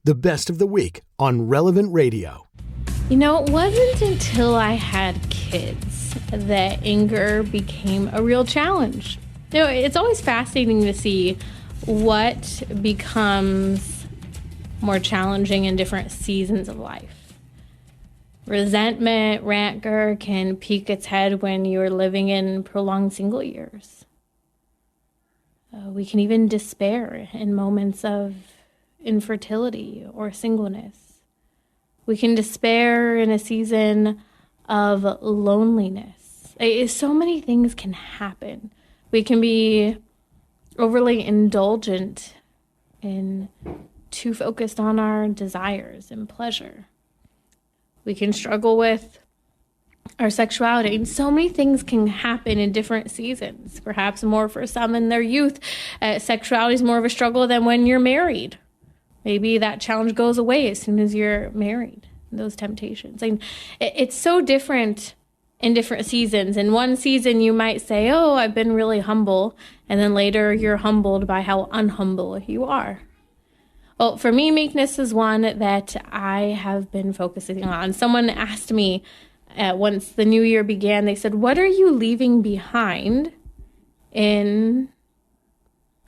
the best of the week on Relevant Radio. You know, it wasn't until I had kids that anger became a real challenge. You know, it's always fascinating to see what becomes more challenging in different seasons of life. Resentment, rancor can peek its head when you're living in prolonged single years. We can even despair in moments of infertility or singleness. We can despair in a season of loneliness. So many things can happen. We can be overly indulgent and too focused on our desires and pleasure. We can struggle with our sexuality. And so many things can happen in different seasons, perhaps more for some in their youth. Sexuality is more of a struggle than when you're married. Maybe that challenge goes away as soon as you're married, those temptations. And it's so different in different seasons. In one season, you might say, oh, I've been really humble. And then later you're humbled by how unhumble you are. Well, for me, meekness is one that I have been focusing on. Someone asked me once the new year began, they said, what are you leaving behind in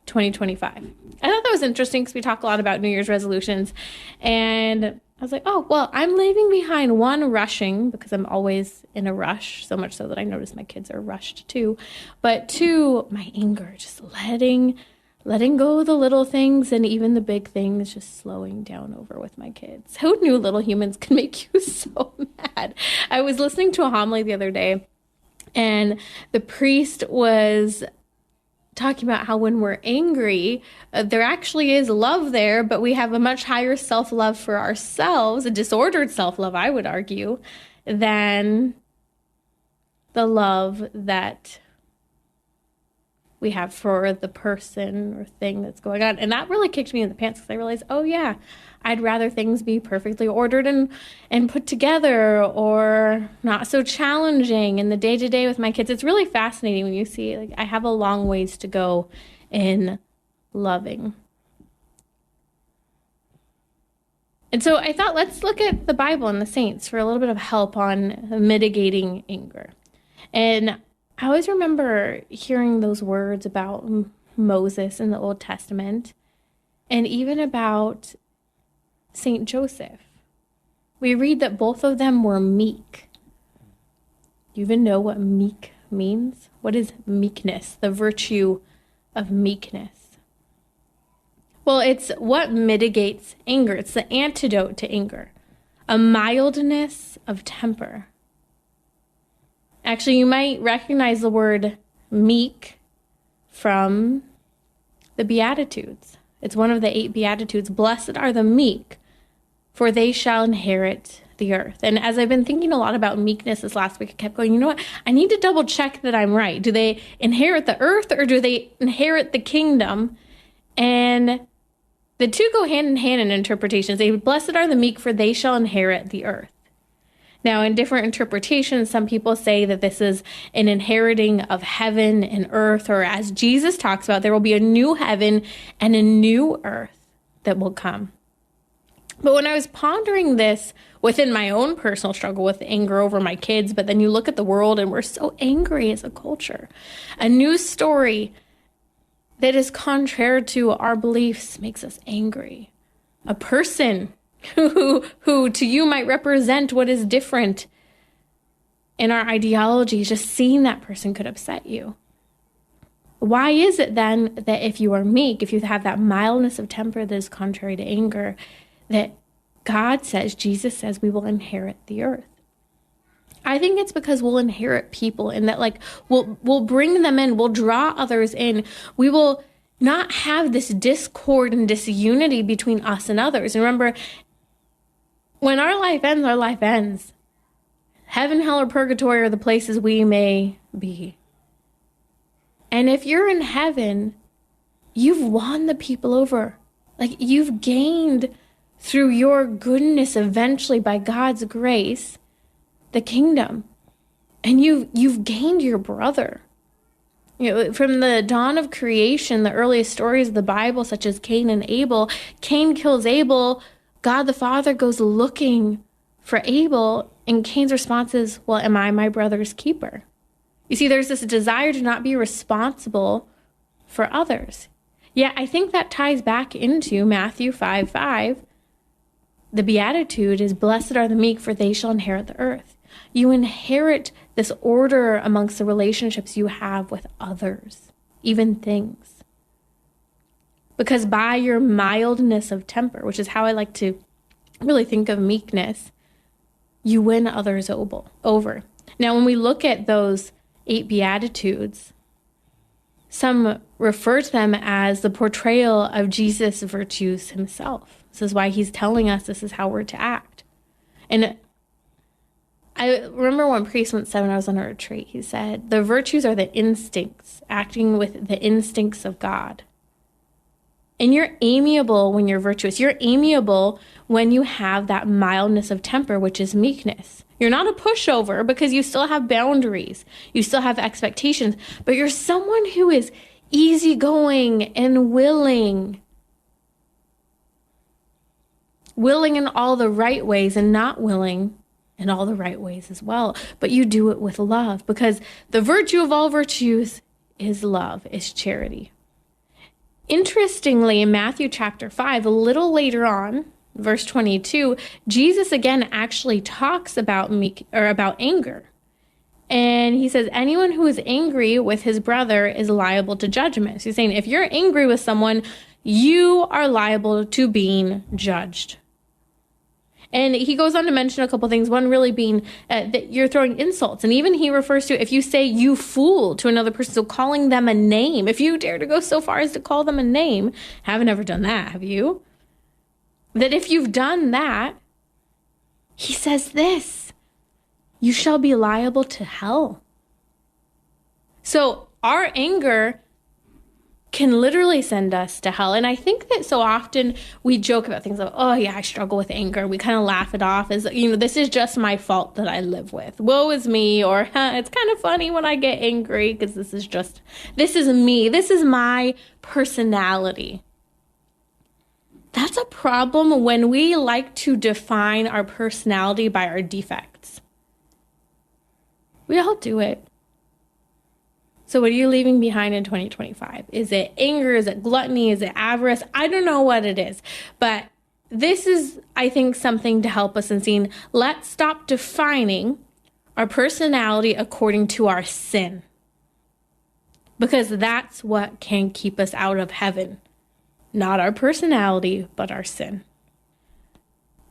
2025? I thought that was interesting because we talk a lot about New Year's resolutions. And I was like, oh, well, I'm leaving behind one, rushing, because I'm always in a rush, so much so that I notice my kids are rushed too. But two, my anger, just letting go of the little things and even the big things, just slowing down over with my kids. Who knew little humans can make you so mad? I was listening to a homily the other day, and the priest was talking about how when we're angry, there actually is love there, but we have a much higher self-love for ourselves, a disordered self-love, I would argue, than the love that we have for the person or thing that's going on. And that really kicked me in the pants because I realized, oh yeah, I'd rather things be perfectly ordered and put together or not so challenging in the day-to-day with my kids. It's really fascinating when you see, like, I have a long ways to go in loving. And so I thought, let's look at the Bible and the saints for a little bit of help on mitigating anger. And I always remember hearing those words about Moses in the Old Testament and even about Saint Joseph. We read that both of them were meek. Do you even know what meek means? What is meekness, the virtue of meekness? Well, it's what mitigates anger. It's the antidote to anger, a mildness of temper. Actually, you might recognize the word meek from the Beatitudes. It's one of the 8 Beatitudes. Blessed are the meek, for they shall inherit the earth. And as I've been thinking a lot about meekness this last week, I kept going, you know what? I need to double check that I'm right. Do they inherit the earth or do they inherit the kingdom? And the two go hand in hand in interpretations. Blessed are the meek, for they shall inherit the earth. Now, in different interpretations, some people say that this is an inheriting of heaven and earth, or as Jesus talks about, there will be a new heaven and a new earth that will come. But when I was pondering this within my own personal struggle with anger over my kids, but then you look at the world and we're so angry as a culture. A news story that is contrary to our beliefs makes us angry. A person who to you might represent what is different in our ideology, just seeing that person could upset you. Why is it then that if you are meek, if you have that mildness of temper that is contrary to anger, that God says, Jesus says, we will inherit the earth? I think it's because we'll inherit people, and that we'll bring them in, we'll draw others in. We will not have this discord and disunity between us and others. And remember, when our life ends. Heaven, hell, or purgatory are the places we may be. And if you're in heaven, you've won the people over. Like, you've gained through your goodness, eventually by God's grace, the kingdom. And you've gained your brother. You know, from the dawn of creation, the earliest stories of the Bible, such as Cain and Abel, Cain kills Abel God the Father goes looking for Abel, and Cain's response is, well, am I my brother's keeper? You see, there's this desire to not be responsible for others. Yet I think that ties back into Matthew 5:5. The beatitude is, blessed are the meek, for they shall inherit the earth. You inherit this order amongst the relationships you have with others, even things. Because by your mildness of temper, which is how I like to really think of meekness, you win others over. Now, when we look at those 8 beatitudes, some refer to them as the portrayal of Jesus' virtues himself. This is why he's telling us this is how we're to act. And I remember one priest once said when I was on a retreat, he said, the virtues are the instincts, acting with the instincts of God. And you're amiable when you're virtuous. You're amiable when you have that mildness of temper, which is meekness. You're not a pushover because you still have boundaries. You still have expectations, but you're someone who is easygoing and willing. Willing in all the right ways and not willing in all the right ways as well. But you do it with love, because the virtue of all virtues is love, is charity. Interestingly, in Matthew chapter 5, a little later on, verse 22, Jesus again actually talks about anger. And he says, anyone who is angry with his brother is liable to judgment. So he's saying, if you're angry with someone, you are liable to being judged. And he goes on to mention a couple things, one really being that you're throwing insults. And even he refers to, if you say you fool to another person, so calling them a name, if you dare to go so far as to call them a name, haven't ever done that, have you? That if you've done that, he says this, you shall be liable to hell. So our anger can literally send us to hell. And I think that so often we joke about things like, oh yeah, I struggle with anger. We kind of laugh it off as, this is just my fault that I live with. Woe is me. Or it's kind of funny when I get angry because this is me. This is my personality. That's a problem when we like to define our personality by our defects. We all do it. So what are you leaving behind in 2025? Is it anger? Is it gluttony? Is it avarice? I don't know what it is. But this is, I think, something to help us in seeing, let's stop defining our personality according to our sin. Because that's what can keep us out of heaven. Not our personality, but our sin.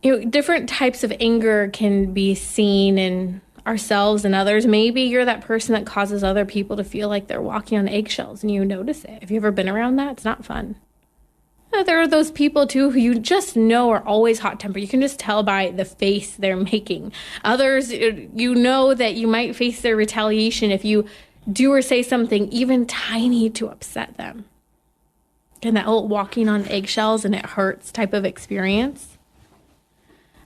Different types of anger can be seen in ourselves and others. Maybe you're that person that causes other people to feel like they're walking on eggshells and you notice it. Have you ever been around that? It's not fun. There are those people too who you just know are always hot-tempered. You can just tell by the face they're making. Others, you know that you might face their retaliation if you do or say something even tiny to upset them. And that whole walking on eggshells and it hurts type of experience.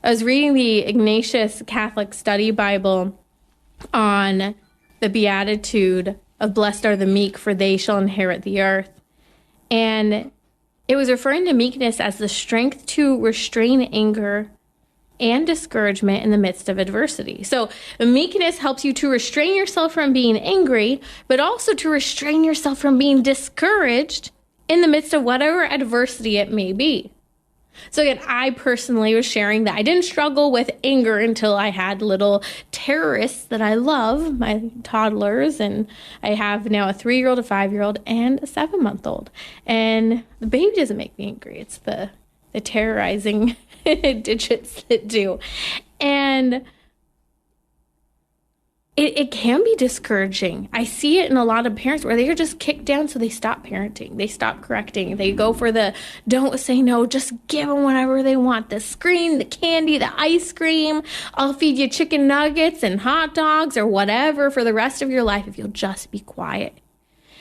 I was reading the Ignatius Catholic Study Bible on the Beatitude of blessed are the meek, for they shall inherit the earth. And it was referring to meekness as the strength to restrain anger and discouragement in the midst of adversity. So meekness helps you to restrain yourself from being angry, but also to restrain yourself from being discouraged in the midst of whatever adversity it may be. So again, I personally was sharing that I didn't struggle with anger until I had little terrorists that I love, my toddlers, and I have now a 3-year-old, a 5-year-old, and a 7-month-old. And the baby doesn't make me angry. It's the terrorizing digits that do. And it can be discouraging. I see it in a lot of parents where they are just kicked down, so they stop parenting. They stop correcting. They go for the don't say no, just give them whatever they want. The screen, the candy, the ice cream. I'll feed you chicken nuggets and hot dogs or whatever for the rest of your life if you'll just be quiet.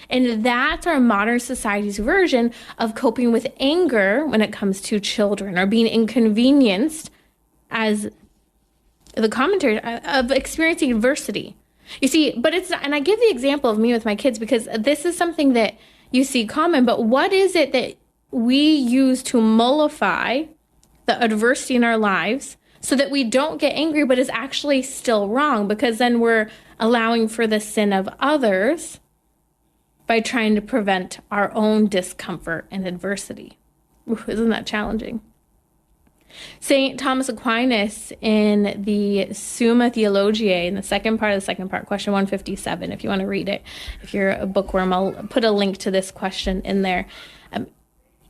And that's our modern society's version of coping with anger when it comes to children, or being inconvenienced as the commentary of experiencing adversity. You see, but it's not, and I give the example of me with my kids because this is something that you see common, but what is it that we use to mollify the adversity in our lives so that we don't get angry, but it's actually still wrong, because then we're allowing for the sin of others by trying to prevent our own discomfort and adversity. Ooh, isn't that challenging? St. Thomas Aquinas in the Summa Theologiae, in the second part, question 157, if you want to read it. If you're a bookworm, I'll put a link to this question in there.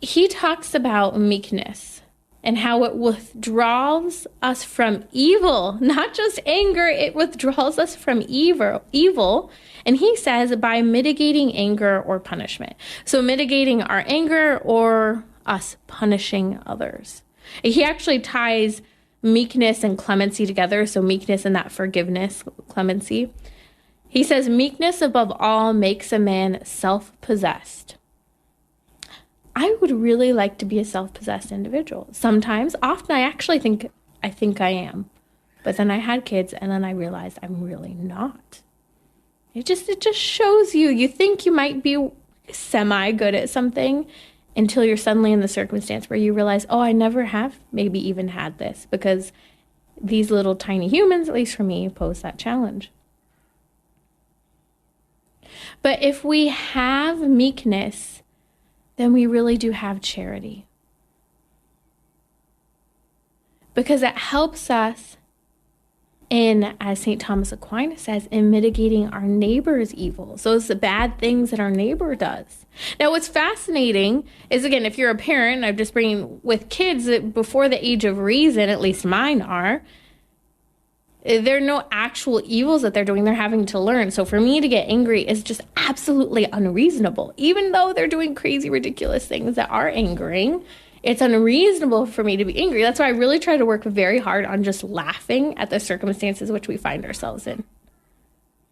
He talks about meekness and how it withdraws us from evil, not just anger, it withdraws us from evil. And he says by mitigating anger or punishment. So mitigating our anger or us punishing others. He actually ties meekness and clemency together. So meekness and that forgiveness, clemency. He says, meekness above all makes a man self-possessed. I would really like to be a self-possessed individual. Sometimes, often I actually think I am. But then I had kids and then I realized I'm really not. It just shows you think you might be semi-good at something until you're suddenly in the circumstance where you realize, oh, I never have maybe even had this, because these little tiny humans, at least for me, pose that challenge. But if we have meekness, then we really do have charity. Because it helps us in, as St. Thomas Aquinas says, in mitigating our neighbor's evils, those bad things that our neighbor does. Now, what's fascinating is, again, if you're a parent, I'm just bringing with kids before the age of reason, at least mine are, there are no actual evils that they're doing. They're having to learn. So for me to get angry is just absolutely unreasonable. Even though they're doing crazy, ridiculous things that are angering, it's unreasonable for me to be angry. That's why I really try to work very hard on just laughing at the circumstances which we find ourselves in.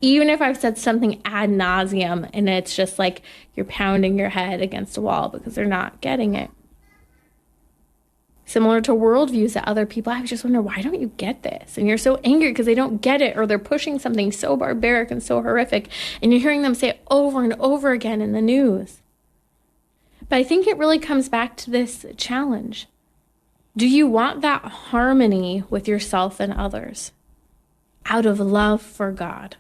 Even if I've said something ad nauseum and it's just like you're pounding your head against a wall because they're not getting it. Similar to worldviews that other people, I just wonder, why don't you get this? And you're so angry because they don't get it, or they're pushing something so barbaric and so horrific, and you're hearing them say it over and over again in the news. But I think it really comes back to this challenge. Do you want that harmony with yourself and others out of love for God?